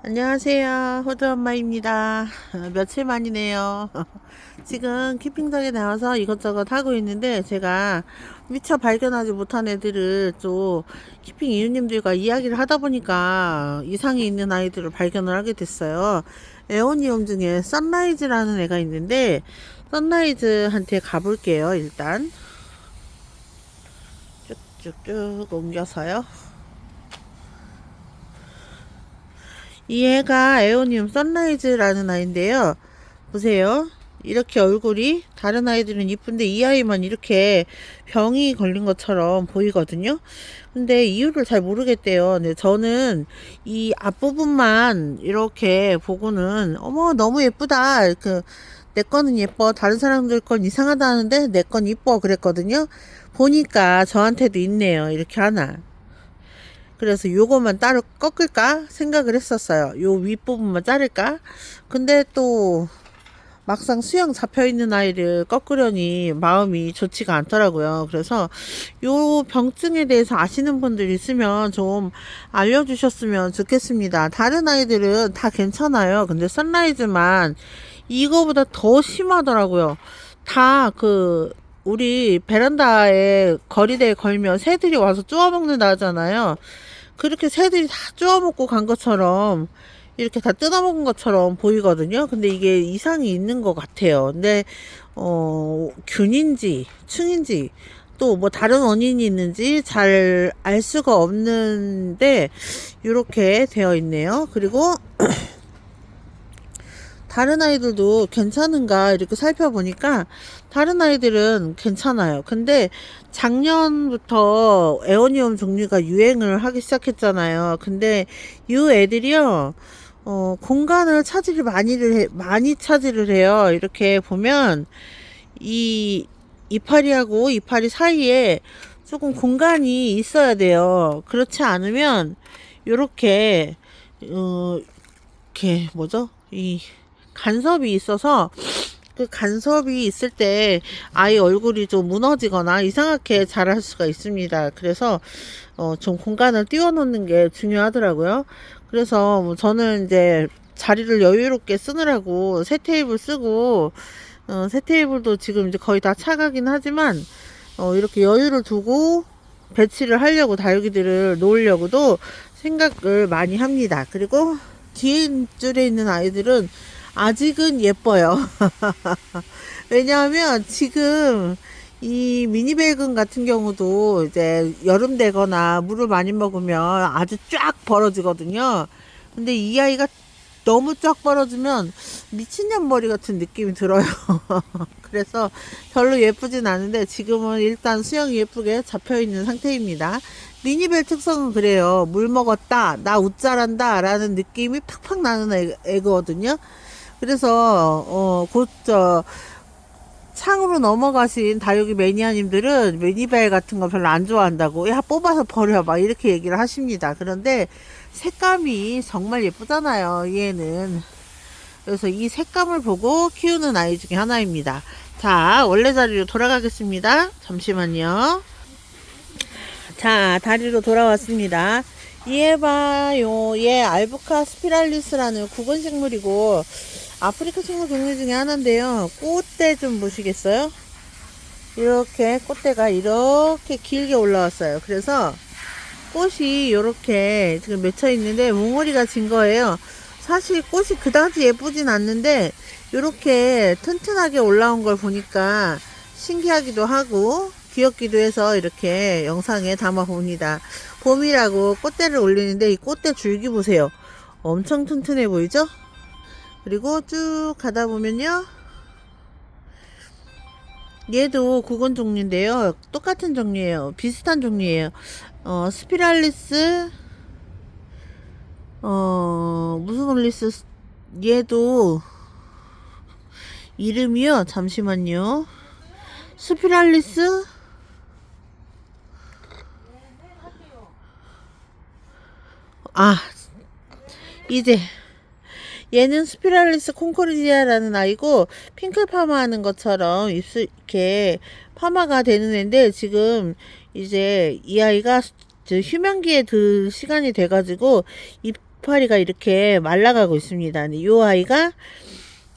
안녕하세요. 호두 엄마입니다. 며칠 만이네요. 지금 키핑장에 나와서 이것저것 하고 있는데 제가 미처 발견하지 못한 애들을 또 키핑 이웃님들과 이야기를 하다 보니까 이상이 있는 아이들을 발견을 하게 됐어요. 에오니움 중에 선라이즈라는 애가 있는데 선라이즈한테 가볼게요. 일단 쭉쭉쭉 옮겨서요. 이 애가 에오니움 선라이즈라는 아이인데요. 보세요. 이렇게 얼굴이 다른 아이들은 이쁜데 이 아이만 이렇게 병이 걸린 것처럼 보이거든요. 근데 이유를 잘 모르겠대요. 근데 저는 이 앞부분만 이렇게 보고는 어머 너무 예쁘다. 내 거는 예뻐. 다른 사람들 건 이상하다 하는데 내 건 이뻐 그랬거든요. 보니까 저한테도 있네요. 이렇게 하나. 그래서 요거만 따로 꺾을까 생각을 했었어요. 요 윗부분만 자를까. 근데 또 막상 수영 잡혀있는 아이를 꺾으려니 마음이 좋지가 않더라고요. 그래서 요 병증에 대해서 아시는 분들 있으면 좀 알려주셨으면 좋겠습니다. 다른 아이들은 다 괜찮아요. 근데 선라이즈만 이거보다 더 심하더라고요. 다 우리 베란다에 거리대에 걸면 새들이 와서 쪼아먹는다 하잖아요. 그렇게 새들이 다 쪼아먹고 간 것처럼 이렇게 다 뜯어먹은 것처럼 보이거든요. 근데 이게 이상이 있는 것 같아요. 근데 균인지 충인지 또 뭐 다른 원인이 있는지 잘 알 수가 없는데 이렇게 되어 있네요. 그리고 다른 아이들도 괜찮은가 이렇게 살펴보니까 다른 아이들은 괜찮아요. 근데 작년부터 에어니움 종류가 유행을 하기 시작했잖아요. 근데 이 애들이요, 공간을 많이 차지를 해요. 이렇게 보면 이 이파리하고 이파리 사이에 조금 공간이 있어야 돼요. 그렇지 않으면 요렇게 이렇게 뭐죠? 이 간섭이 있어서 그 간섭이 있을 때 아이 얼굴이 좀 무너지거나 이상하게 자랄 수가 있습니다. 그래서 좀 공간을 띄워 놓는 게 중요하더라고요. 그래서 뭐 저는 이제 자리를 여유롭게 쓰느라고 새 테이블 쓰고 새 테이블도 지금 이제 거의 다 차가긴 하지만 이렇게 여유를 두고 배치를 하려고 다육이들을 놓으려고도 생각을 많이 합니다. 그리고 뒤에 줄에 있는 아이들은 아직은 예뻐요. 왜냐하면 지금 이 미니벨금 같은 경우도 이제 여름 되거나 물을 많이 먹으면 아주 쫙 벌어지거든요. 근데 이 아이가 너무 쫙 벌어지면 미친년 머리 같은 느낌이 들어요. 그래서 별로 예쁘진 않은데 지금은 일단 수영이 예쁘게 잡혀 있는 상태입니다. 미니벨 특성은 그래요. 물 먹었다, 나 웃자란다 라는 느낌이 팍팍 나는 애거든요. 그래서 창으로 넘어가신 다육이 매니아님들은 미니벨 같은 거 별로 안 좋아한다고, 야 뽑아서 버려 막 이렇게 얘기를 하십니다. 그런데 색감이 정말 예쁘잖아요, 얘는. 그래서 이 색감을 보고 키우는 아이 중에 하나입니다. 자, 원래 자리로 돌아가겠습니다. 잠시만요. 자, 다리로 돌아왔습니다. 얘 봐요. 얘 알부카 스피랄리스라는 구근 식물이고 아프리카 식물 종류 중에 하나인데요. 꽃대 좀 보시겠어요? 이렇게 꽃대가 이렇게 길게 올라왔어요. 그래서 꽃이 이렇게 지금 맺혀 있는데 몽우리가 진 거예요. 사실 꽃이 그다지 예쁘진 않는데 이렇게 튼튼하게 올라온 걸 보니까 신기하기도 하고 귀엽기도 해서 이렇게 영상에 담아 봅니다. 봄이라고 꽃대를 올리는데 이 꽃대 줄기 보세요. 엄청 튼튼해 보이죠? 그리고 쭉 가다 보면요, 얘도 구근 종류인데요. 똑같은 종류예요. 비슷한 종류예요. 스피랄리스, 무슨 올리스, 얘도 이름이요. 잠시만요. 스피랄리스, 아, 이제 얘는 스피랄리스 콩코르디아라는 아이고 핑클 파마 하는 것처럼 입술 이렇게 파마가 되는 애인데 지금 이제 이 아이가 휴면기에 들 시간이 돼가지고 잎 이파리가 이렇게 말라가고 있습니다. 이 아이가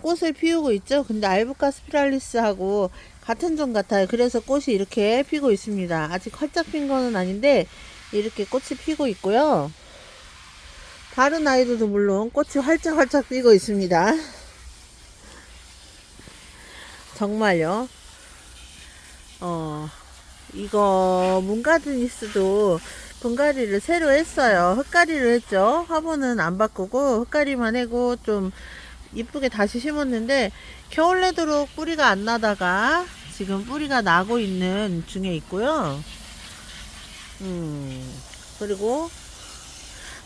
꽃을 피우고 있죠. 근데 알부카 스피랄리스하고 같은 종 같아요. 그래서 꽃이 이렇게 피고 있습니다. 아직 활짝 핀 거는 아닌데 이렇게 꽃이 피고 있고요. 다른 아이들도 물론 꽃이 활짝 피고 있습니다. 정말요. 이거 문가드니스도 분갈이를 새로 했어요. 흙가리를 했죠. 화분은 안 바꾸고 흙가리만 해고 좀 이쁘게 다시 심었는데 겨울 내도록 뿌리가 안 나다가 지금 뿌리가 나고 있는 중에 있고요. 그리고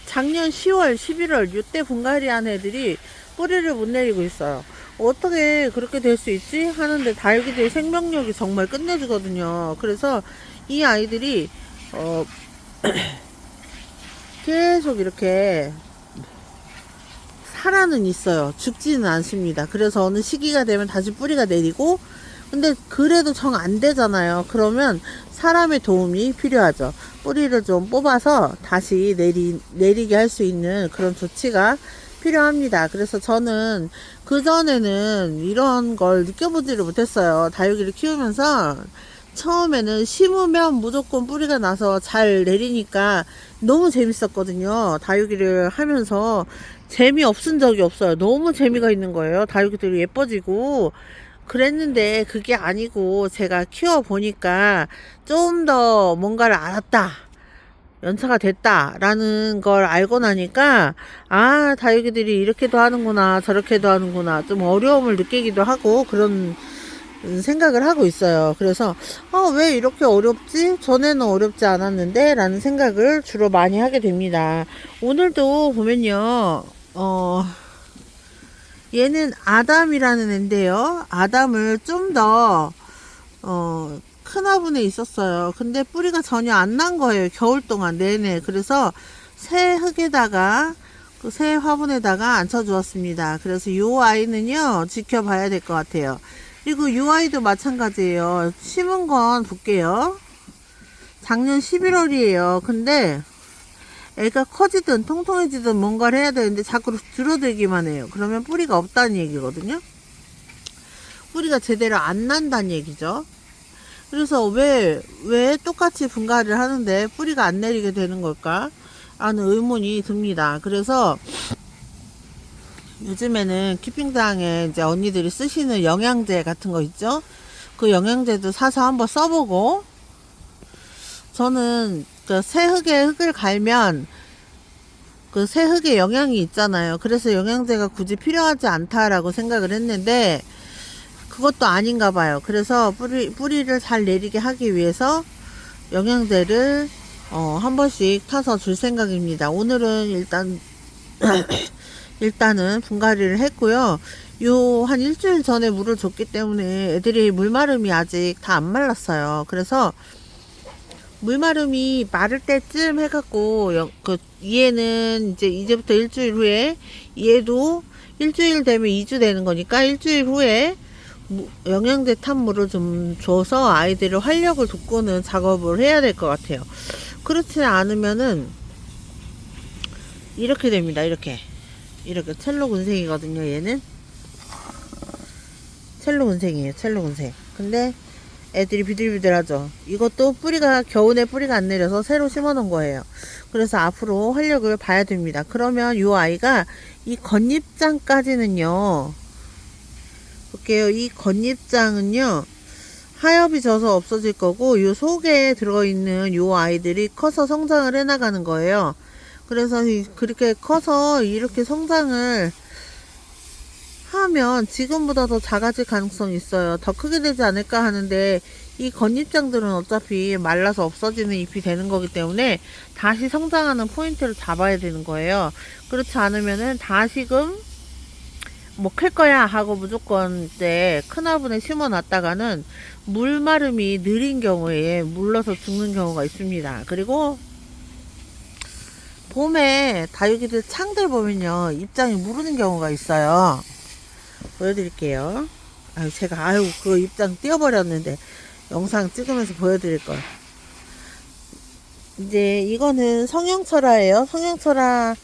작년 10월, 11월 이때 분갈이 한 애들이 뿌리를 못 내리고 있어요. 어떻게 그렇게 될 수 있지? 하는데 다육이들의 생명력이 정말 끝내주거든요. 그래서 이 아이들이 계속 이렇게 살아는 있어요. 죽지는 않습니다. 그래서 어느 시기가 되면 다시 뿌리가 내리고, 근데 그래도 정 안 되잖아요. 그러면 사람의 도움이 필요하죠. 뿌리를 좀 뽑아서 다시 내리게 할 수 있는 그런 조치가 필요합니다. 그래서 저는 그전에는 이런 걸 느껴보지를 못했어요. 다육이를 키우면서 처음에는 심으면 무조건 뿌리가 나서 잘 내리니까 너무 재밌었거든요. 다육이를 하면서 재미없은 적이 없어요. 너무 재미가 있는 거예요. 다육이들이 예뻐지고 그랬는데 그게 아니고 제가 키워보니까 좀 더 뭔가를 알았다. 연차가 됐다라는 걸 알고 나니까 아, 다육이들이 이렇게도 하는구나 저렇게도 하는구나 좀 어려움을 느끼기도 하고 그런 생각을 하고 있어요. 그래서 왜 이렇게 어렵지? 전에는 어렵지 않았는데 라는 생각을 주로 많이 하게 됩니다. 오늘도 보면요 얘는 아담이라는 애인데요. 아담을 좀 더 큰 화분에 있었어요. 근데 뿌리가 전혀 안 난 거예요. 겨울 동안 내내. 그래서 새 흙에다가 그 새 화분에다가 앉혀 주었습니다. 그래서 이 아이는요 지켜봐야 될 것 같아요. 그리고 이 아이도 마찬가지예요. 심은 건 볼게요. 작년 11월이에요. 근데 애가 커지든 통통해지든 뭔가를 해야 되는데 자꾸 줄어들기만 해요. 그러면 뿌리가 없다는 얘기거든요. 뿌리가 제대로 안 난다는 얘기죠. 그래서 왜 똑같이 분갈이를 하는데 뿌리가 안 내리게 되는 걸까 하는 의문이 듭니다. 그래서 요즘에는 키핑장에 이제 언니들이 쓰시는 영양제 같은 거 있죠. 그 영양제도 사서 한번 써보고, 저는 그 새 흙에 흙을 갈면 그 새 흙에 영양이 있잖아요. 그래서 영양제가 굳이 필요하지 않다라고 생각을 했는데 그것도 아닌가 봐요. 그래서 뿌리를 잘 내리게 하기 위해서 영양제를 한 번씩 타서 줄 생각입니다. 오늘은 일단은 분갈이를 했고요. 한 일주일 전에 물을 줬기 때문에 애들이 물마름이 아직 다 안 말랐어요. 그래서 물마름이 마를 때쯤 해갖고 얘는 이제부터 일주일 후에, 얘도 일주일 되면 2주 되는 거니까 일주일 후에 영양제 탄 물을 좀 줘서 아이들을 활력을 돋구는 작업을 해야 될 것 같아요. 그렇지 않으면은 이렇게 됩니다. 이렇게 첼로 군생이거든요. 얘는 첼로 군생이에요. 첼로 군생. 근데 애들이 비들비들하죠. 이것도 겨우내 뿌리가 안 내려서 새로 심어 놓은 거예요. 그래서 앞으로 활력을 봐야 됩니다. 그러면 이 아이가 이 겉잎장까지는요, 볼게요. 이 겉잎장은요 하엽이 져서 없어질 거고, 이 속에 들어있는 이 아이들이 커서 성장을 해 나가는 거예요. 그래서 그렇게 커서 이렇게 성장을 하면 지금보다 더 작아질 가능성이 있어요. 더 크게 되지 않을까 하는데 이 겉잎장들은 어차피 말라서 없어지는 잎이 되는 거기 때문에 다시 성장하는 포인트를 잡아야 되는 거예요. 그렇지 않으면은 다시금 뭐 클 거야 하고 무조건 이제 큰 화분에 심어 놨다가는 물마름이 느린 경우에 물러서 죽는 경우가 있습니다. 그리고 봄에 다육이들 창들 보면요 잎장이 무르는 경우가 있어요. 보여드릴게요. 제가 그 잎장 띄워버렸는데 영상 찍으면서 보여드릴 걸. 이제 이거는 성형철화예요. 성형철화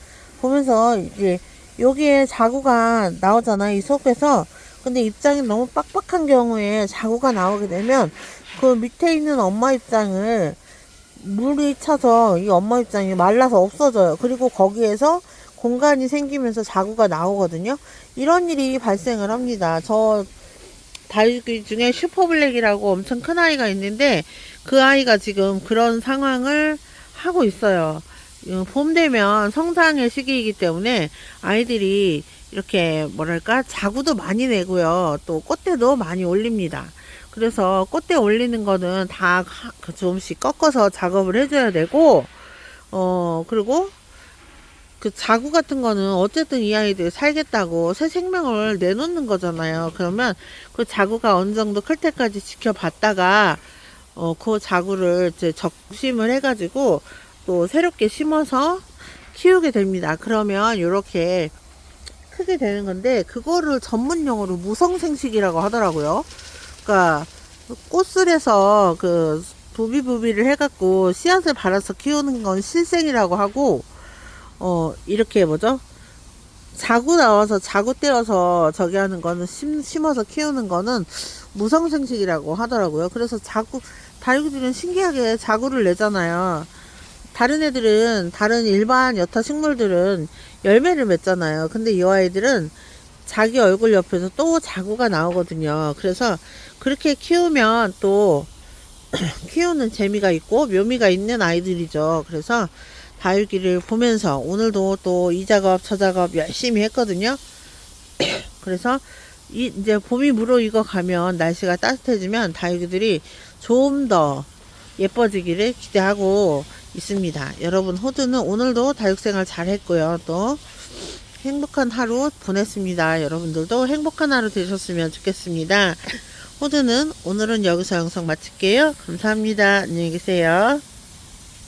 보면서 이제 여기에 자구가 나오잖아, 이 속에서. 근데 입장이 너무 빡빡한 경우에 자구가 나오게 되면 그 밑에 있는 엄마 입장을 물이 차서 이 엄마 입장이 말라서 없어져요. 그리고 거기에서 공간이 생기면서 자구가 나오거든요. 이런 일이 발생을 합니다. 저 다육이 중에 슈퍼블랙이라고 엄청 큰 아이가 있는데 그 아이가 지금 그런 상황을 하고 있어요. 봄 되면 성장의 시기이기 때문에 아이들이 이렇게 뭐랄까 자구도 많이 내고요. 또 꽃대도 많이 올립니다. 그래서 꽃대 올리는 거는 다 조금씩 꺾어서 작업을 해줘야 되고, 그리고 그 자구 같은 거는 어쨌든 이 아이들 살겠다고 새 생명을 내놓는 거잖아요. 그러면 그 자구가 어느 정도 클 때까지 지켜봤다가, 그 자구를 이제 적심을 해가지고 또 새롭게 심어서 키우게 됩니다. 그러면 이렇게 크게 되는 건데, 그거를 전문용어로 무성생식이라고 하더라고요. 그러니까 꽃술에서 그 부비부비를 해갖고 씨앗을 발라서 키우는 건 실생이라고 하고, 이렇게 뭐죠? 자구 나와서 자구 떼어서 저기 하는 거는 심어서 키우는 거는 무성생식이라고 하더라고요. 그래서 다육이들은 신기하게 자구를 내잖아요. 다른 애들은, 다른 일반 여타 식물들은 열매를 맺잖아요. 근데 이 아이들은 자기 얼굴 옆에서 또 자구가 나오거든요. 그래서 그렇게 키우면 또 키우는 재미가 있고 묘미가 있는 아이들이죠. 그래서 다육이를 보면서 오늘도 또 이 작업 저 작업 열심히 했거든요. 그래서 이제 봄이 무르익어 가면 날씨가 따뜻해지면 다육이들이 좀 더 예뻐지기를 기대하고 있습니다. 여러분, 호두는 오늘도 다육생활 잘 했고요. 또 행복한 하루 보냈습니다. 여러분들도 행복한 하루 되셨으면 좋겠습니다. 호두는 오늘은 여기서 영상 마칠게요. 감사합니다. 안녕히 계세요.